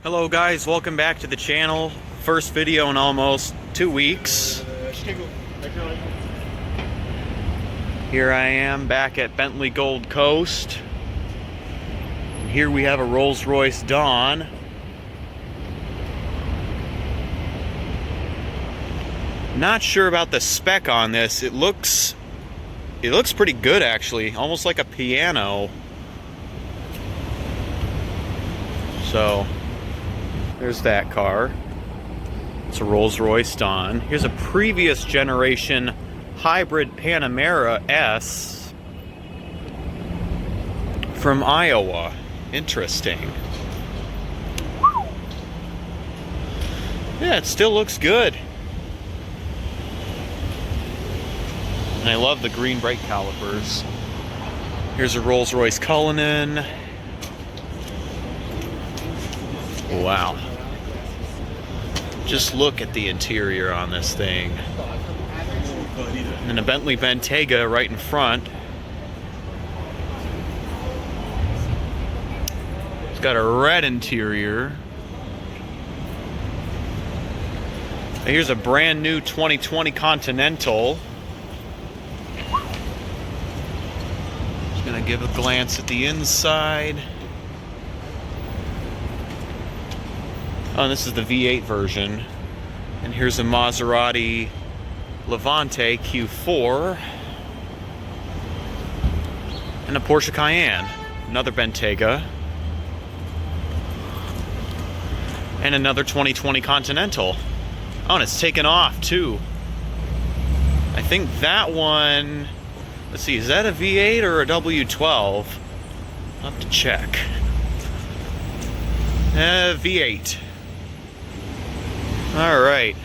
Hello guys, welcome back to the channel. First video in almost 2 weeks. Here I am back at Bentley Gold Coast. And here we have a Rolls-Royce Dawn. Not sure about the spec on this. It looks pretty good actually, almost like a piano. So there's that car. It's a Rolls-Royce Dawn. Here's a previous generation hybrid Panamera S from Iowa. Interesting. Yeah, it still looks good. And I love the green brake calipers. Here's a Rolls-Royce Cullinan. Wow. Just look at the interior on this thing. And a Bentley Bentayga right in front. It's got a red interior. Here's a brand new 2020 Continental. Just gonna give a glance at the inside. Oh, and this is the V8 version. And here's a Maserati Levante Q4. And a Porsche Cayenne. Another Bentayga. And another 2020 Continental. Oh, and it's taken off too. I think that one... Let's see, is that a V8 or a W12? I'll have to check. V8. Alright,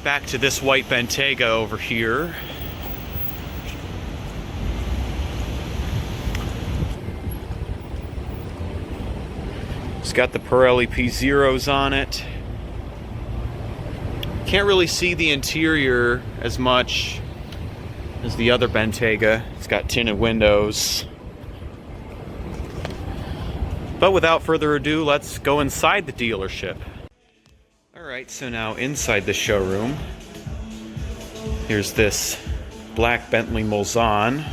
back to this white Bentayga over here. It's got the Pirelli P0s on it. Can't really see the interior as much as the other Bentayga. It's got tinted windows. But without further ado, let's go inside the dealership. Alright, so now inside the showroom, here's this black Bentley Mulsanne.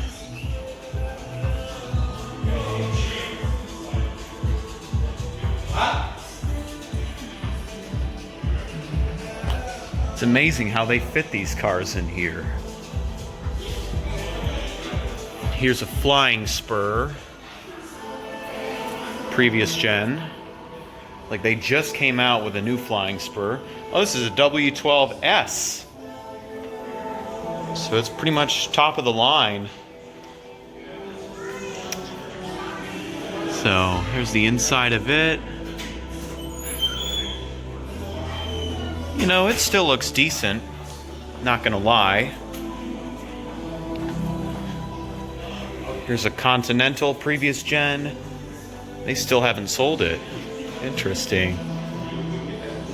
It's amazing how they fit these cars in here. Here's a Flying Spur, previous gen. Like they just came out with a new Flying Spur. Oh, this is a W12S. So it's pretty much top of the line. So here's the inside of it. You know, it still looks decent, not gonna lie. Here's a Continental, previous gen. They still haven't sold it. Interesting.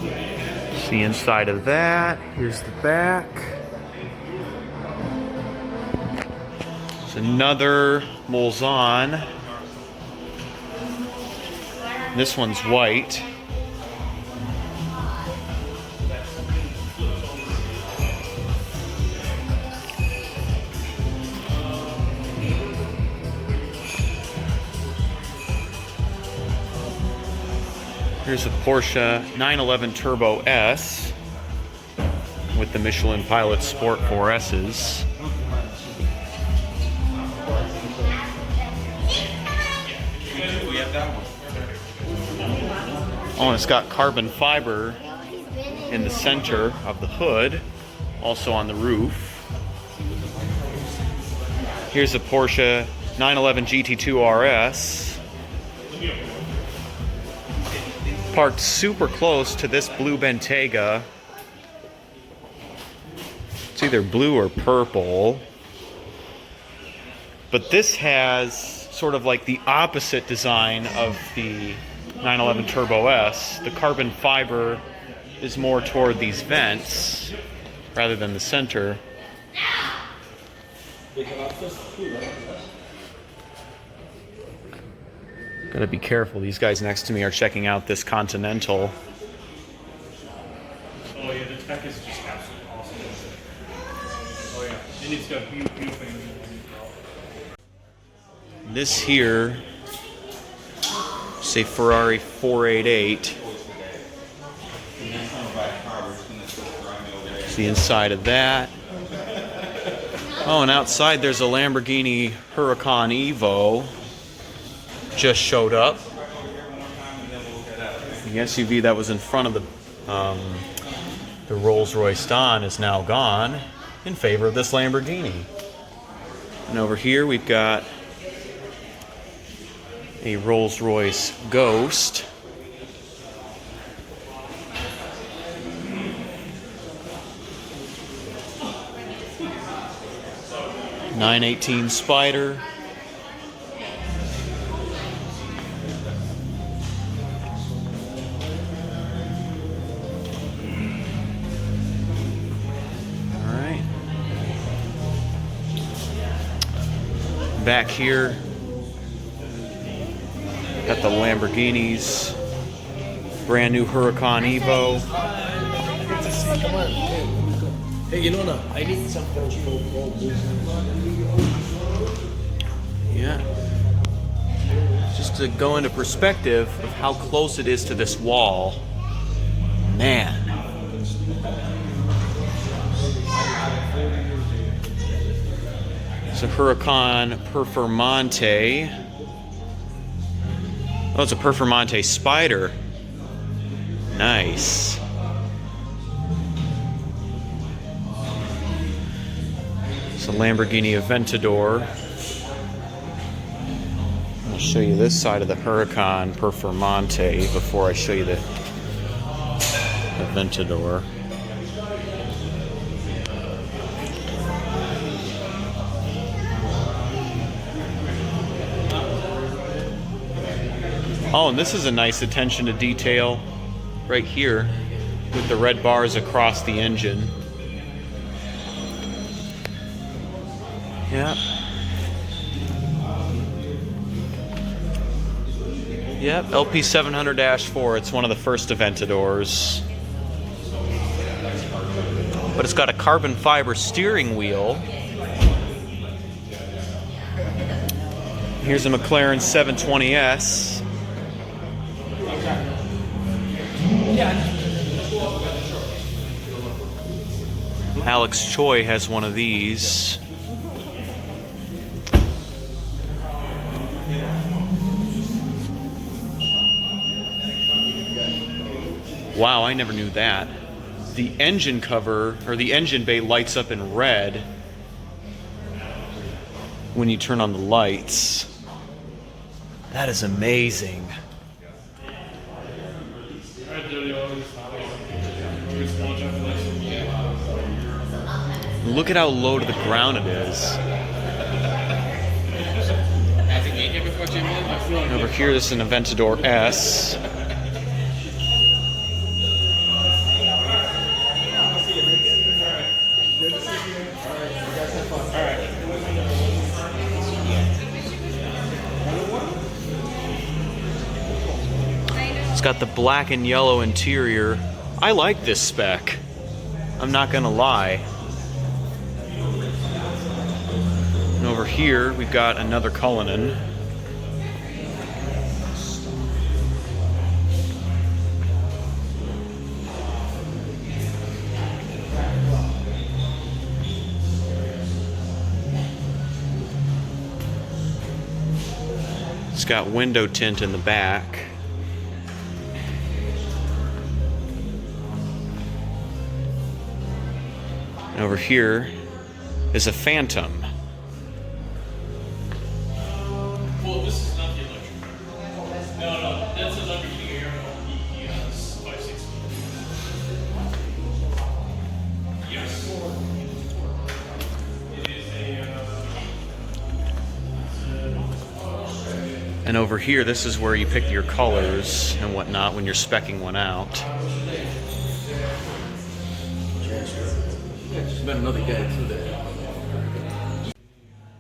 It's the inside of that. Here's the back. There's another Mulsanne. This one's white. Here's a Porsche 911 Turbo S with the Michelin Pilot Sport 4S's. Oh, and it's got carbon fiber in the center of the hood, also on the roof. Here's a Porsche 911 GT2 RS. Parked super close to this blue Bentayga. It's either blue or purple. But this has sort of like the opposite design of the 911 Turbo S. The carbon fiber is more toward these vents rather than the center. Gotta be careful. These guys next to me are checking out this Continental. Oh yeah, the tech is just absolutely awesome. Oh yeah, and it's got beautiful. This here, say Ferrari 488. It's the inside of that. Oh, and outside there's a Lamborghini Huracan Evo. Just showed up. The SUV that was in front of the Rolls-Royce Dawn is now gone in favor of this Lamborghini. And over here we've got a Rolls-Royce Ghost. .918 Spider. Back here, got the Lamborghinis, brand new Huracan Evo. Come on. Hey, you know what? I need some Yeah. Just to go into perspective of how close it is to this wall. Man. It's a Huracan Performante. Oh, it's a Performante Spider. Nice. It's a Lamborghini Aventador. I'll show you this side of the Huracan Performante before I show you the Aventador. Oh, and this is a nice attention to detail right here with the red bars across the engine. Yeah. Yep, LP 700-4. It's one of the first Aventadors. But it's got a carbon fiber steering wheel. Here's a McLaren 720S. Alex Choi has one of these. Wow, I never knew that. The engine cover, or the engine bay, lights up in red when you turn on the lights. That is amazing. Look at how low to the ground it is. Over here, this is an Aventador S. It's got the black and yellow interior. I like this spec. I'm not gonna lie. And over here, we've got another Cullinan. It's got window tint in the back. And over here is a Phantom. Well, this is not the electric. No, that's a Lamborghini ES 560. Yes. It is a. And over here, this is where you pick your colors and whatnot when you're speccing one out.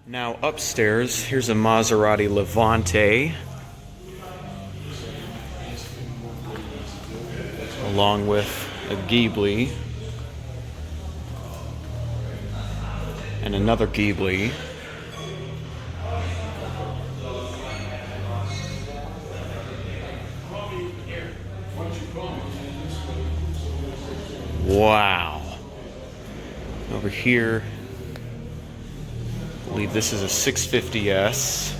Now upstairs, here's a Maserati Levante. along with a Ghibli and another Ghibli. Wow. Over here, I believe this is a 650S.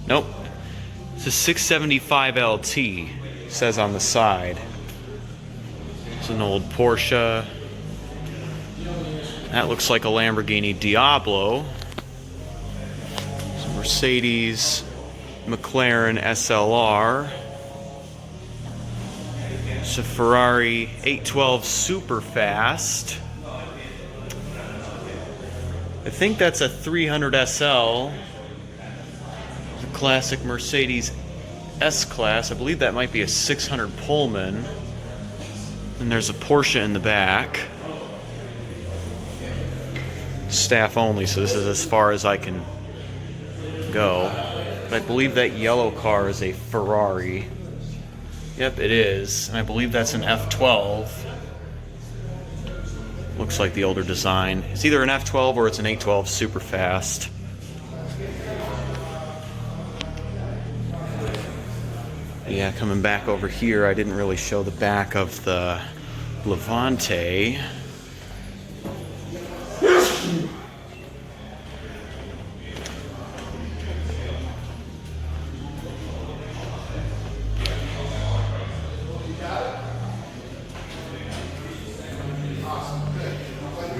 Nope. It's a 675 LT, says on the side. It's an old Porsche. That looks like a Lamborghini Diablo. Some Mercedes, McLaren SLR. It's a Ferrari 812 Superfast. I think that's a 300 SL. The classic Mercedes S-Class. I believe that might be a 600 Pullman. And there's a Porsche in the back. Staff only, so this is as far as I can go. But I believe that yellow car is a Ferrari. Yep, it is. And I believe that's an F12. Looks like the older design. It's either an F12 or it's an 812 Superfast. Yeah, coming back over here, I didn't really show the back of the Levante.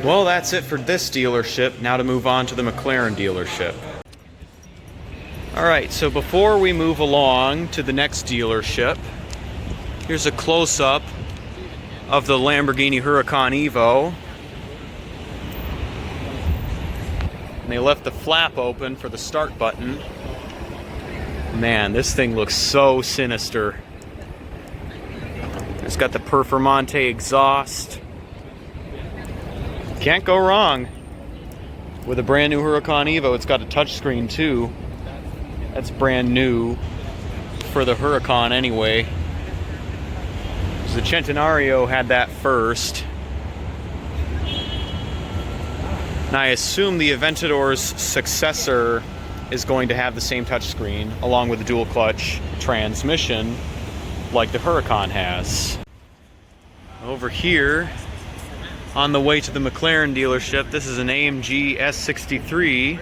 Well, that's it for this dealership. Now to move on to the McLaren dealership. Alright, so before we move along to the next dealership, here's a close-up of the Lamborghini Huracan Evo. And they left the flap open for the start button. Man, this thing looks so sinister. It's got the Performante exhaust. Can't go wrong with a brand new Huracan Evo. It's got a touchscreen too. That's brand new for the Huracan anyway. The Centenario had that first. And I assume the Aventador's successor is going to have the same touchscreen along with the dual clutch transmission like the Huracan has. Over here, on the way to the McLaren dealership, this is an AMG S63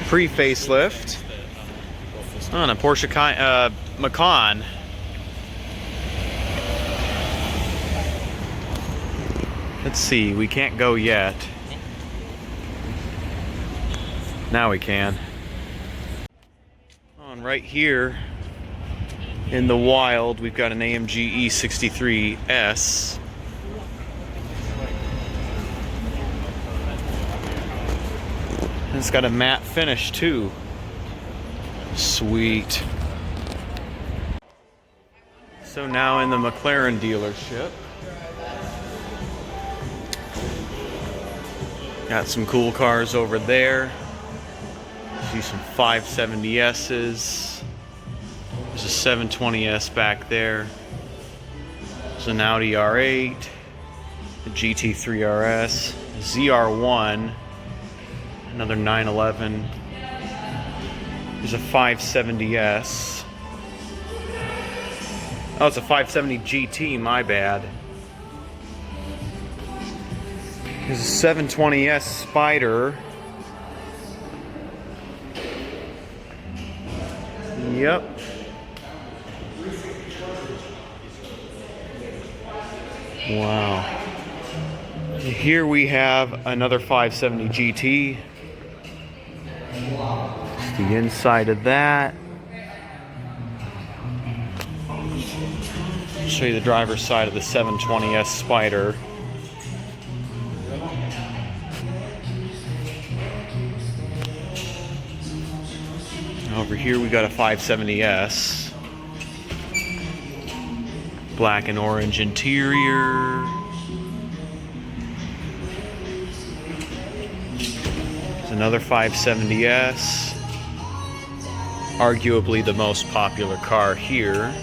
pre-facelift on a Porsche Macan. Let's see, we can't go yet. Now we can. On right here in the wild, we've got an AMG E63S. It's got a matte finish too. Sweet. So now in the McLaren dealership. Got some cool cars over there. See some 570S's. There's a 720S back there. There's an Audi R8, a GT3 RS, a ZR1. Another 911. There's a 570S. Oh, it's a 570 GT, my bad. There's a 720S Spider. Yep. Wow. Here we have another 570 GT. The inside of that. I'll show you the driver's side of the 720S Spider. Over here we got a 570S. Black and orange interior. There's another 570S. Arguably the most popular car here.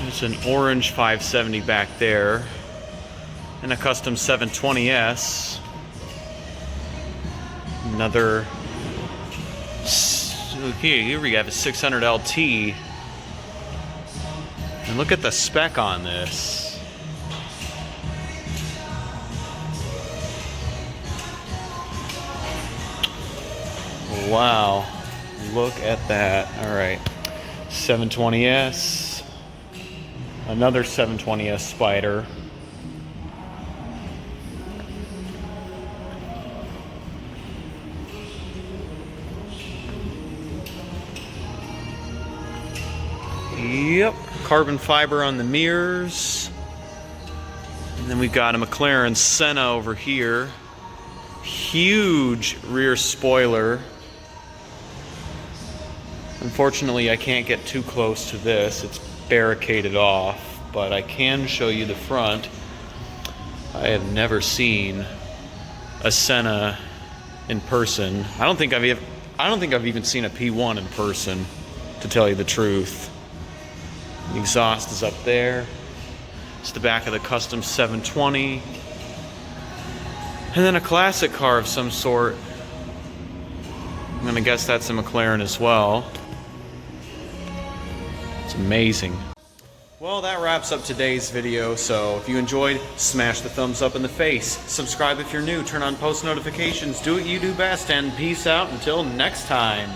There's an orange 570 back there. And a custom 720S. Another... Here we have a 600 LT. And look at the spec on this. Wow. Look at that. Alright. 720S. Another 720S Spider. Yep, carbon fiber on the mirrors. And then we've got a McLaren Senna over here. Huge rear spoiler. Unfortunately, I can't get too close to this. It's barricaded off, but I can show you the front. I have never seen a Senna in person. I don't think I've even seen a P1 in person, to tell you the truth. The exhaust is up there. It's the back of the custom 720. And then a classic car of some sort. I'm gonna guess that's a McLaren as well. It's amazing. Well, that wraps up today's video, so if you enjoyed, smash the thumbs up in the face. Subscribe if you're new, turn on post notifications, do what you do best, and peace out until next time.